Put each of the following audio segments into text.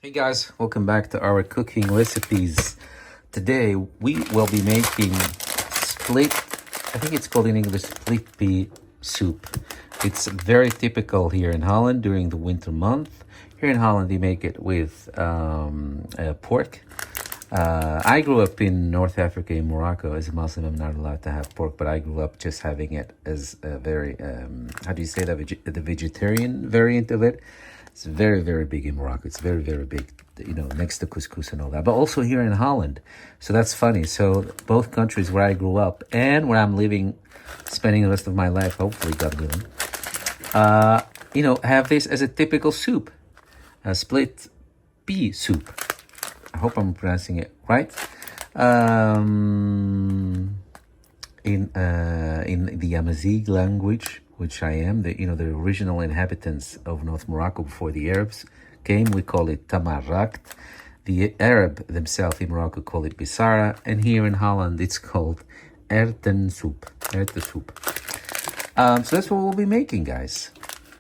Hey guys, welcome back to our cooking recipes. Today we will be making I think it's called in English split pea soup. It's very typical here in Holland during the winter month. Here in Holland they make it with pork. I grew up in North Africa, in Morocco. As a Muslim, I'm not allowed to have pork, but I grew up just having it as a very, how do you say that, the vegetarian variant of it. It's very, very big in Morocco. It's very, very big, next to couscous and all that. But also here in Holland. So that's funny. So both countries where I grew up and where I'm living, spending the rest of my life, hopefully, God willing, have this as a typical soup, a split pea soup. I hope I'm pronouncing it right. In the Amazigh language, which I am, the original inhabitants of North Morocco before the Arabs came, we call it tamarrakt. The Arab themselves in Morocco call it bisara, and here in Holland it's called Erwtensoep. So that's what we'll be making, guys.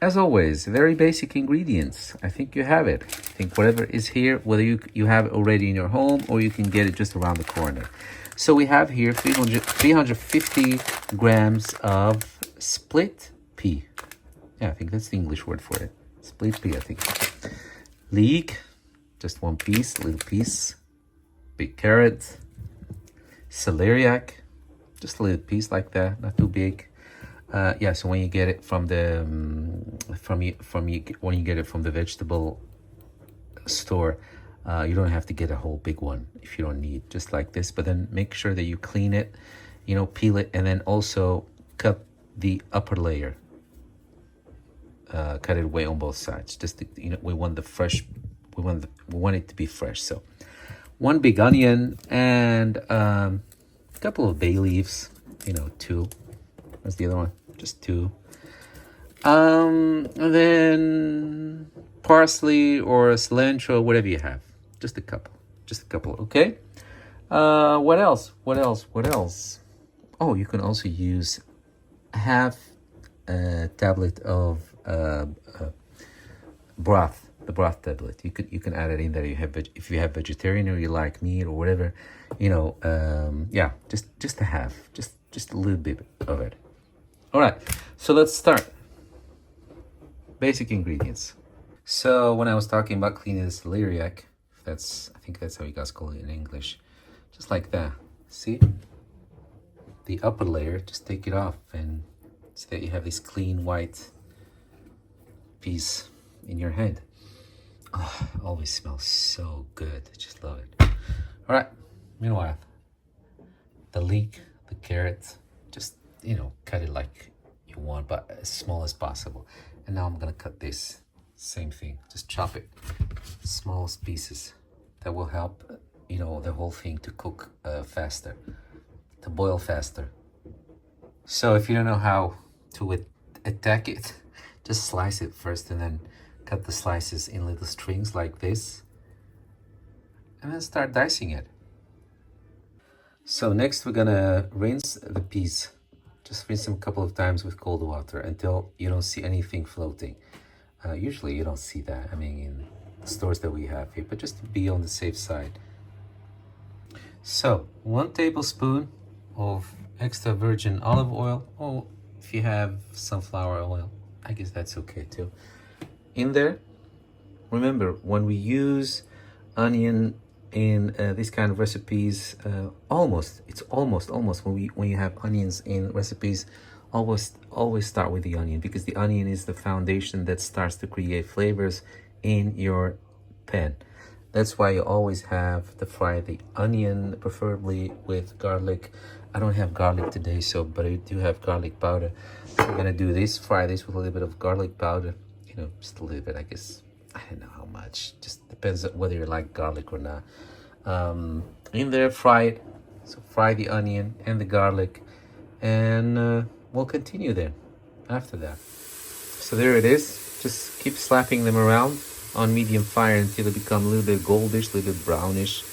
As always, very basic ingredients. I think you have it. I think whatever is here, whether you have it already in your home or you can get it just around the corner. So we have here 350 grams of split pea. Yeah, I think that's the English word for it. Split pea, I think. Leek, just one piece, little piece. Big carrot. Celeriac, just a little piece like that, not too big. So when you get it from the when you get it from the vegetable store, you don't have to get a whole big one if you don't need, just like this. But then make sure that you clean it, peel it, and then also cut the upper layer. Cut it away on both sides. Just we want the fresh. We want it to be fresh. So one big onion and a couple of bay leaves. 2. What's the other one? Just 2. And then parsley or cilantro, whatever you have. Just a couple, okay? What else? Oh, you can also use half a tablet of broth, the broth tablet. You can add it in there. If you have vegetarian or you like meat or whatever, just a half, just a little bit of it. All right, so let's start. Basic ingredients. So when I was talking about cleaning the celeriac, I think that's how you guys call it in English. Just like that. See? The upper layer, just take it off and so that you have this clean white piece in your hand. Oh, it always smells so good. I just love it. All right, meanwhile, the leek, the carrot, just cut it like you want, but as small as possible. And now I'm gonna cut this, same thing, just chop it, smallest pieces. That will help, the whole thing to cook faster, to boil faster. So if you don't know how to attack it, just slice it first and then cut the slices in little strings like this, and then start dicing it. So next we're gonna rinse the peas. Just rinse them a couple of times with cold water until you don't see anything floating. Usually you don't see that, in the stores that we have here, but just to be on the safe side. So 1 tablespoon of extra virgin olive oil, or if you have sunflower oil, I guess that's okay too. In there, remember when we use onion in these kind of recipes, it's almost when you have onions in recipes, always start with the onion, because the onion is the foundation that starts to create flavors in your pan. That's why you always have to fry the onion, preferably with garlic. I don't have garlic today, but I do have garlic powder. So I'm gonna do this, fry this with a little bit of garlic powder, just a little bit, I guess. I don't know how much, just depends on whether you like garlic or not. In there, fry it. So fry the onion and the garlic, and we'll continue then after that. So there it is. Just keep slapping them around on medium fire until they become a little bit goldish, a little bit brownish.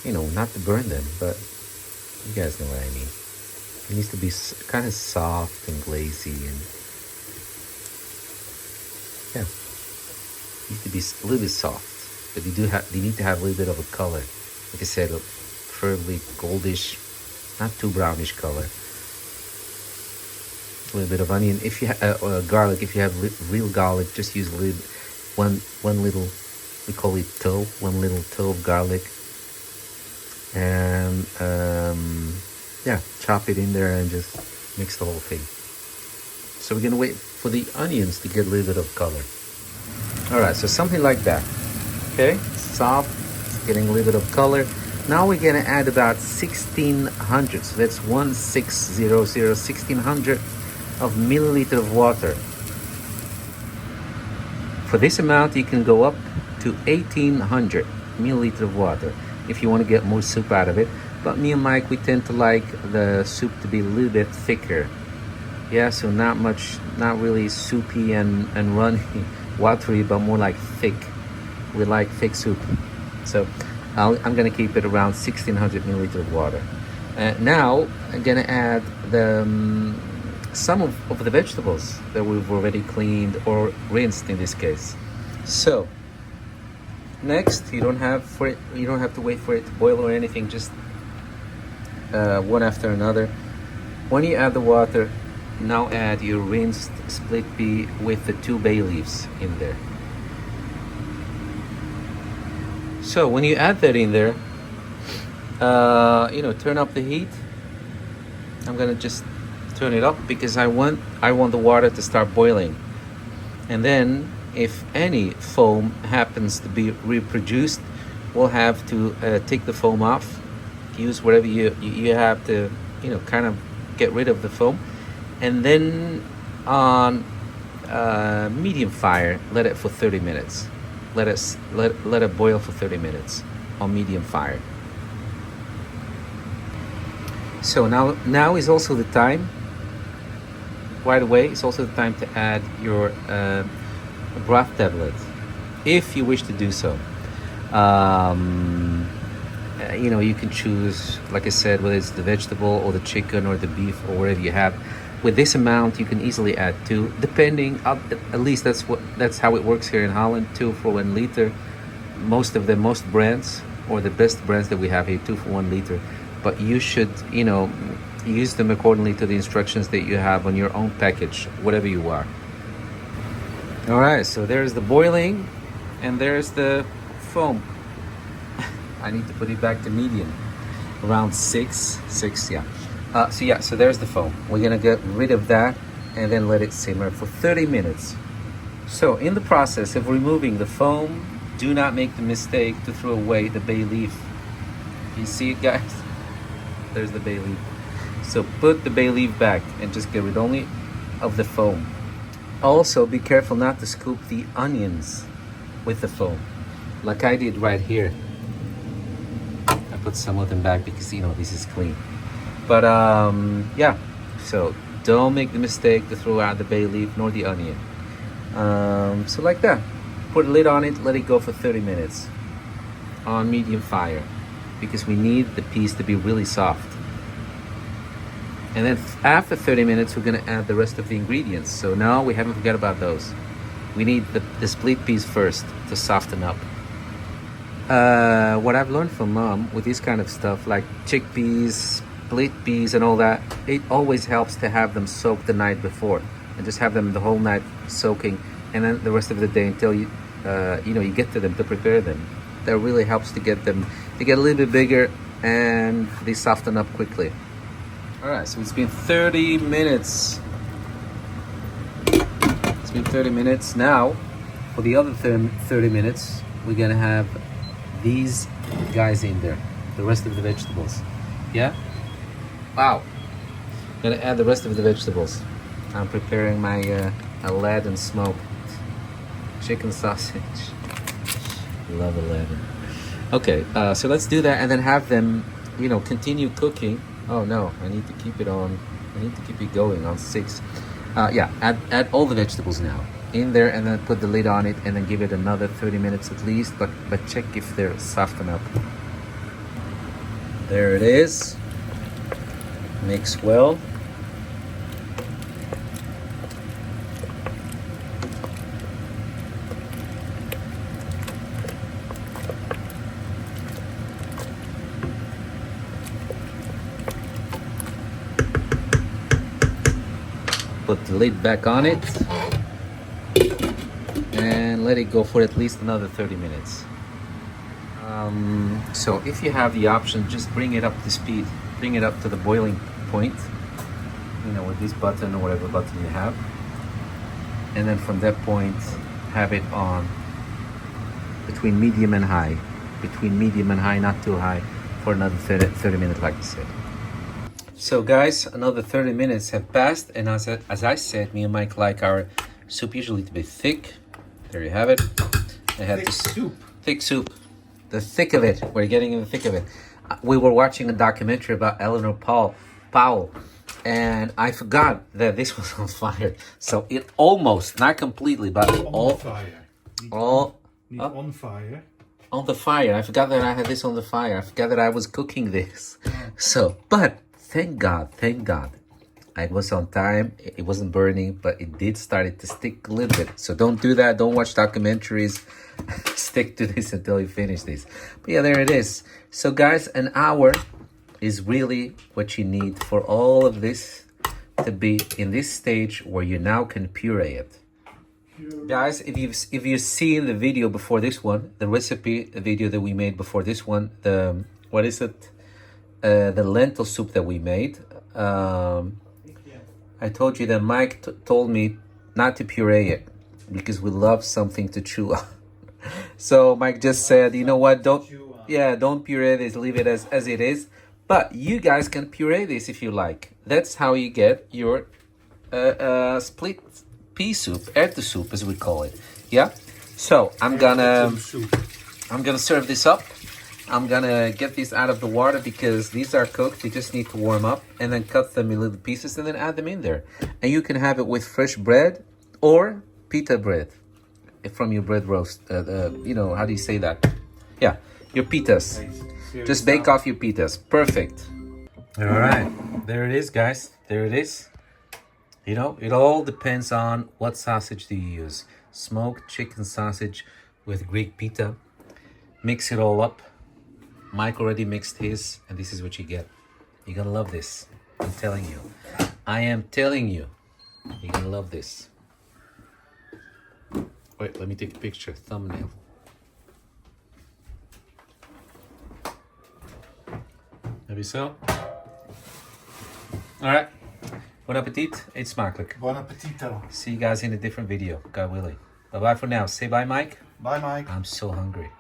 Not to burn them, but you guys know what I mean. It needs to be kind of soft and glazy, and yeah, needs to be a little bit soft. but they need to have a little bit of a color. Like I said, preferably goldish, not too brownish color. A little bit of onion. If you garlic, if you have real garlic, just use a little, one little, we call it toe, one little toe of garlic, and yeah, chop it in there and just mix the whole thing. So we're gonna wait for the onions to get a little bit of color. All right, so something like that. Okay, soft, it's getting a little bit of color. Now we're gonna add about 1600. So that's 1600 of milliliter of water. For this amount, you can go up to 1800 milliliter of water if you want to get more soup out of it. But me and Mike, we tend to like the soup to be a little bit thicker. Yeah, so not really soupy and runny, watery, but more like thick. We like thick soup. So I'm gonna keep it around 1600 milliliter of water. Now I'm gonna add the some of the vegetables that we've already cleaned or rinsed in this case. So next, you don't have to wait for it to boil or anything, just one after another. When you add the water, now add your rinsed split pea with the 2 bay leaves in there. So when you add that in there, turn up the heat. I'm gonna just turn it up because I want the water to start boiling, and then if any foam happens to be reproduced, we'll have to take the foam off. Use whatever you have to, kind of get rid of the foam, and then on medium fire, let it for 30 minutes. Let it boil for 30 minutes on medium fire. So now is also the time. Right away, it's also the time to add your broth tablet, if you wish to do so. You can choose, like I said, whether it's the vegetable or the chicken or the beef or whatever you have. With this amount, you can easily add 2, depending. At least that's how it works here in Holland. 2 for 1 liter. Most brands, or the best brands that we have here, 2 for 1 liter. But you should, use them accordingly to the instructions that you have on your own package, whatever you are. All right, so there's the boiling, and there's the foam. I need to put it back to medium, around 6, yeah. So there's the foam. We're gonna get rid of that and then let it simmer for 30 minutes. So in the process of removing the foam, do not make the mistake to throw away the bay leaf. You see it, guys? There's the bay leaf. So put the bay leaf back and just get rid only of the foam. Also, be careful not to scoop the onions with the foam, like I did right here. I put some of them back because this is clean. But yeah, so don't make the mistake to throw out the bay leaf nor the onion. So like that, put a lid on it, let it go for 30 minutes on medium fire, because we need the peas to be really soft. And then after 30 minutes, we're gonna add the rest of the ingredients. So now we haven't forgot about those. We need the split peas first to soften up. What I've learned from Mom with this kind of stuff, like chickpeas, split peas and all that, it always helps to have them soak the night before, and just have them the whole night soaking, and then the rest of the day until you get to them to prepare them. That really helps to get them to get a little bit bigger, and they soften up quickly. All right, so it's been 30 minutes. It's been 30 minutes. Now, for the other 30 minutes, we're gonna have these guys in there, the rest of the vegetables. Yeah? Wow. Gonna add the rest of the vegetables. I'm preparing my Aladdin smoked chicken sausage. Love Aladdin. Okay, so let's do that and then have them, continue cooking. Oh no, I need to keep it going on 6. Yeah, add all the vegetables now in there, and then put the lid on it, and then give it another 30 minutes at least, but check if they're softened up. There it is. Mix well. Put the lid back on it and let it go for at least another 30 minutes. So if you have the option, just bring it up to speed, bring it up to the boiling point, you know, with this button or whatever button you have, and then from that point have it on between medium and high, not too high, for another 30 minutes, like I said. So guys, another 30 minutes have passed, and as I said, me and Mike like our soup usually to be thick. There you have it. I had thick soup. Thick soup. The thick of it. We're getting in the thick of it. We were watching a documentary about Eleanor Powell, and I forgot that this was on fire. So it almost, not completely, but on fire. On fire. On the fire. I forgot that I had this on the fire. I forgot that I was cooking this. So, but thank God, I was on time. It wasn't burning, but it did start to stick a little bit. So don't do that. Don't watch documentaries. Stick to this until you finish this. But yeah, there it is. So guys, an hour is really what you need for all of this to be in this stage where you now can puree it. Guys, if you've seen the video before this one, the recipe video that we made before this one, the lentil soup that we made, I told you that Mike told me not to puree it because we love something to chew on. So Mike just said, you know what, don't puree this, leave it as it is. But you guys can puree this if you like. That's how you get your split pea soup, Erwtensoep as we call it. Yeah. So I'm gonna serve this up. I'm gonna get these out of the water because these are cooked. They just need to warm up, and then cut them in little pieces and then add them in there. And you can have it with fresh bread or pita bread from your bread roast. You know, how do you say that? Yeah, your pitas. Just bake off your pitas. Perfect. All right, there it is, guys. There it is. You know, it all depends on what sausage do you use. Smoked chicken sausage with Greek pita. Mix it all up. Mike already mixed his, and this is what you get. You're gonna love this. I'm telling you. I am telling you. You're gonna love this. Wait, let me take a picture. Thumbnail. Maybe so. All right. Bon appetit. Eet smakelijk. Bon appetito. See you guys in a different video. God willing. Bye-bye for now. Say bye, Mike. Bye, Mike. I'm so hungry.